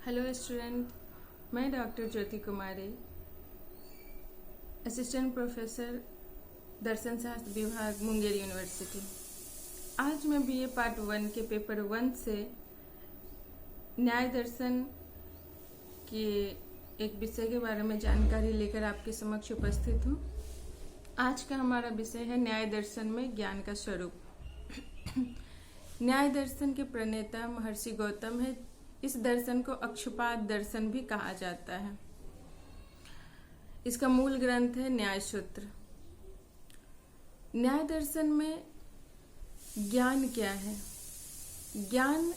Hello student, मैं doctor ज्योति कुमारी, assistant professor दर्शन शास्त्र विभाग मुंगेर यूनिवर्सिटी। आज मैं बीए पार्ट 1 के पेपर 1 से न्याय दर्शन के एक विषय के बारे में जानकारी लेकर आपके समक्ष उपस्थित हूँ। आज का हमारा विषय है न्याय दर्शन में ज्ञान का स्वरूप। न्याय दर्शन के प्रणेता महर्षि गौतम है। इस दर्शन को अक्षपाद दर्शन भी कहा जाता है। इसका मूल ग्रंथ है न्याय सूत्र। न्याय दर्शन में ज्ञान क्या है? ज्ञान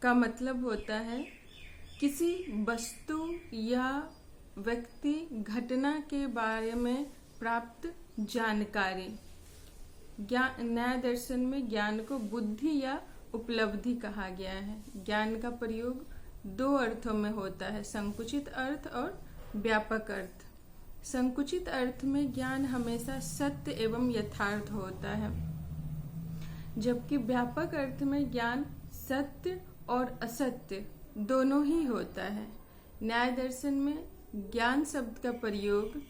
का मतलब होता है किसी वस्तु या व्यक्ति घटना के बारे में प्राप्त जानकारी। न्याय दर्शन में ज्ञान को बुद्धि या उपलब्धि कहा गया है। ज्ञान का प्रयोग दो अर्थों में होता है, संकुचित अर्थ और व्यापक अर्थ। संकुचित अर्थ में ज्ञान हमेशा सत्य एवं यथार्थ होता है, जबकि व्यापक अर्थ में ज्ञान सत्य और असत्य दोनों ही होता है। न्याय दर्शन में ज्ञान शब्द का प्रयोग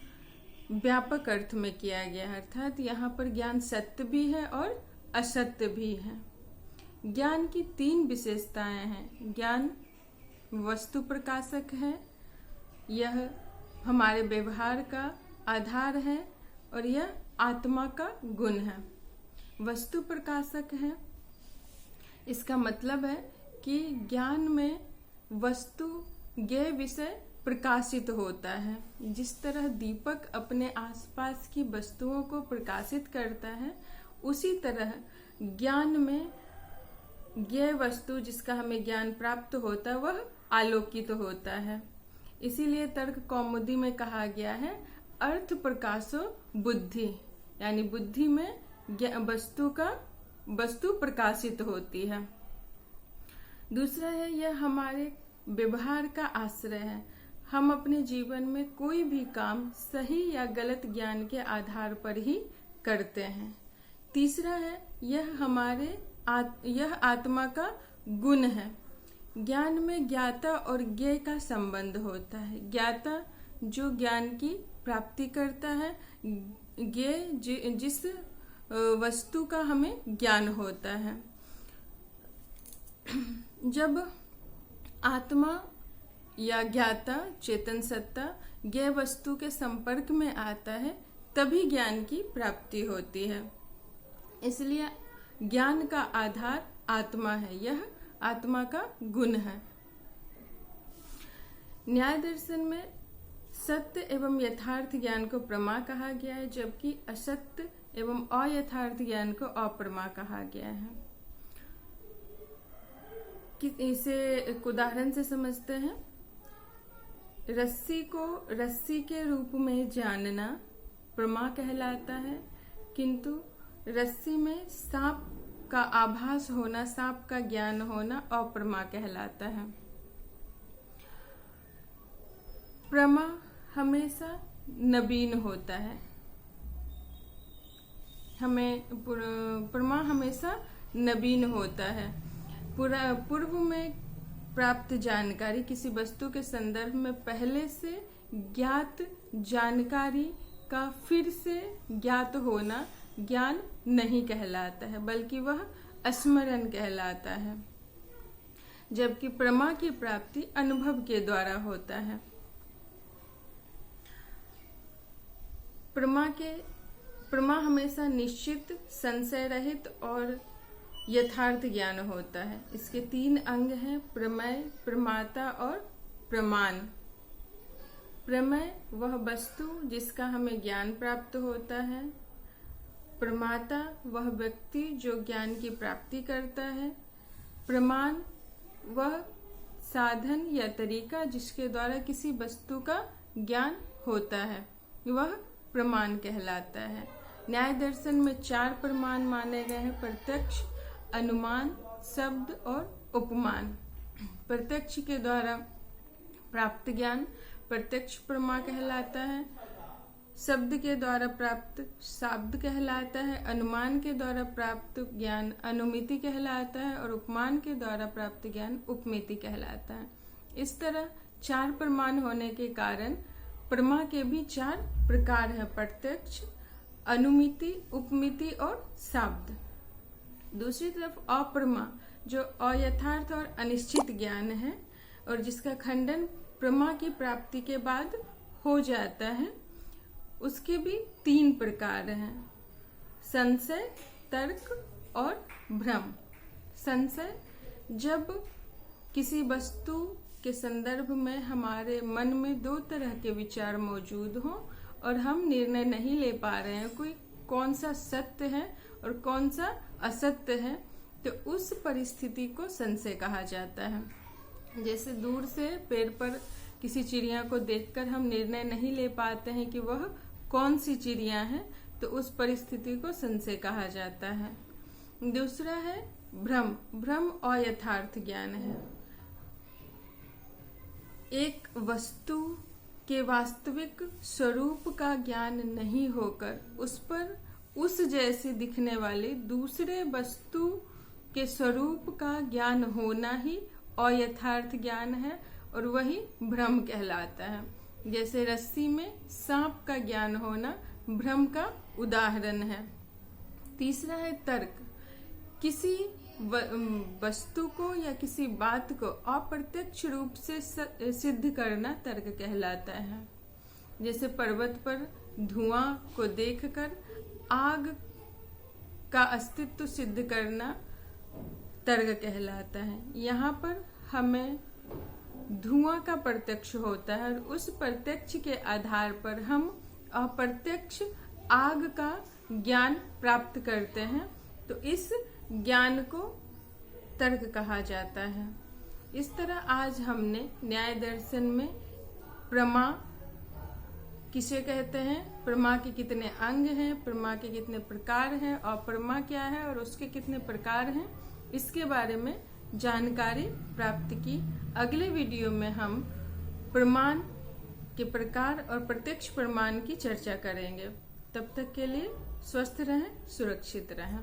व्यापक अर्थ में किया गया है, अर्थात यहाँ पर ज्ञान सत्य भी है और असत्य भी है। ज्ञान की 3 विशेषताएं हैं। ज्ञान वस्तु प्रकाशक है, यह हमारे व्यवहार का आधार है और यह आत्मा का गुण है। वस्तु प्रकाशक है, इसका मतलब है कि ज्ञान में वस्तु ज्ञेय विषय प्रकाशित होता है। जिस तरह दीपक अपने आसपास की वस्तुओं को प्रकाशित करता है, उसी तरह ज्ञान में ज्ञेय वस्तु जिसका हमें ज्ञान प्राप्त होता है वह आलोकित होता है। इसीलिए तर्क कौमुदी में कहा गया है अर्थ प्रकाशो बुद्धि, यानी बुद्धि में वस्तु प्रकाशित होती है। दूसरा है यह हमारे व्यवहार का आश्रय है। हम अपने जीवन में कोई भी काम सही या गलत ज्ञान के आधार पर ही करते हैं। तीसरा है यह आत्मा का गुण है। ज्ञान में ज्ञाता और ज्ञेय का संबंध होता है। ज्ञाता जो ज्ञान की प्राप्ति करता है, ज्ञेय जिस वस्तु का हमें ज्ञान होता है। जब आत्मा या ज्ञाता चेतन सत्ता ज्ञेय वस्तु के संपर्क में आता है, तभी ज्ञान की प्राप्ति होती है। इसलिए ज्ञान का आधार आत्मा है, यह आत्मा का गुण है। न्याय दर्शन में सत्य एवं यथार्थ ज्ञान को प्रमा कहा गया है, जबकि असत्य एवं अयथार्थ ज्ञान को अप्रमा कहा गया है। इसे एक उदाहरण से समझते हैं। रस्सी को रस्सी के रूप में जानना प्रमा कहलाता है, किंतु रस्सी में सांप का आभास होना, सांप का ज्ञान होना अप्रमा कहलाता है। प्रमा हमेशा नवीन होता है। प्रमा हमेशा नवीन होता है। पूर्व में प्राप्त जानकारी किसी वस्तु के संदर्भ में पहले से ज्ञात जानकारी का फिर से ज्ञात होना ज्ञान नहीं कहलाता है, बल्कि वह स्मरण कहलाता है। जबकि प्रमा की प्राप्ति अनुभव के द्वारा होता है। प्रमा हमेशा निश्चित, संशय रहित और यथार्थ ज्ञान होता है। इसके 3 अंग हैं, प्रमेय, प्रमाता और प्रमाण। प्रमेय वह वस्तु जिसका हमें ज्ञान प्राप्त होता है। प्रमाता वह व्यक्ति जो ज्ञान की प्राप्ति करता है। प्रमाण वह साधन या तरीका जिसके द्वारा किसी वस्तु का ज्ञान होता है, वह प्रमाण कहलाता है। न्याय दर्शन में 4 प्रमाण माने गए हैं: प्रत्यक्ष, अनुमान, शब्द और उपमान। प्रत्यक्ष के द्वारा प्राप्त ज्ञान प्रत्यक्ष प्रमा कहलाता है। शब्द के द्वारा प्राप्त शाब्द कहलाता है, अनुमान के द्वारा प्राप्त ज्ञान अनुमिति कहलाता है और उपमान के द्वारा प्राप्त ज्ञान उपमिति कहलाता है। इस तरह 4 प्रमाण होने के कारण प्रमा के भी 4 प्रकार है, प्रत्यक्ष, अनुमिति, उपमिति और शाब्द। दूसरी तरफ अप्रमा जो अयथार्थ और अनिश्चित ज्ञान है और जिसका खंडन प्रमा की प्राप्ति के बाद हो जाता है, उसके भी 3 प्रकार हैं, संशय, तर्क और भ्रम। संशय जब किसी वस्तु के संदर्भ में हमारे मन में 2 तरह के विचार मौजूद हों और हम निर्णय नहीं ले पा रहे हैं कोई कौन सा सत्य है और कौन सा असत्य है, तो उस परिस्थिति को संशय कहा जाता है। जैसे दूर से पेड़ पर किसी चिड़िया को देखकर हम निर्णय नहीं ले पाते हैं कि वह कौन सी चिड़िया है, तो उस परिस्थिति को संशय कहा जाता है। दूसरा है भ्रम। भ्रम अयथार्थ ज्ञान है। एक वस्तु के वास्तविक स्वरूप का ज्ञान नहीं होकर उस पर उस जैसे दिखने वाले दूसरे वस्तु के स्वरूप का ज्ञान होना ही अयथार्थ ज्ञान है और वही भ्रम कहलाता है। जैसे रस्सी में सांप का ज्ञान होना भ्रम का उदाहरण है। तीसरा है तर्क। किसी वस्तु को या किसी बात को अप्रत्यक्ष रूप से सिद्ध करना तर्क कहलाता है। जैसे पर्वत पर धुआं को देखकर आग का अस्तित्व सिद्ध करना तर्क कहलाता है। यहाँ पर हमें धुआं का प्रत्यक्ष होता है और उस प्रत्यक्ष के आधार पर हम अप्रत्यक्ष आग का ज्ञान प्राप्त करते हैं, तो इस ज्ञान को तर्क कहा जाता है। इस तरह आज हमने न्याय दर्शन में प्रमा किसे कहते हैं, प्रमा के कितने अंग हैं, प्रमा के कितने प्रकार हैं, अप्रमा क्या है और उसके कितने प्रकार हैं, इसके बारे में जानकारी प्राप्त की। अगले वीडियो में हम प्रमाण के प्रकार और प्रत्यक्ष प्रमाण की चर्चा करेंगे। तब तक के लिए स्वस्थ रहें, सुरक्षित रहें।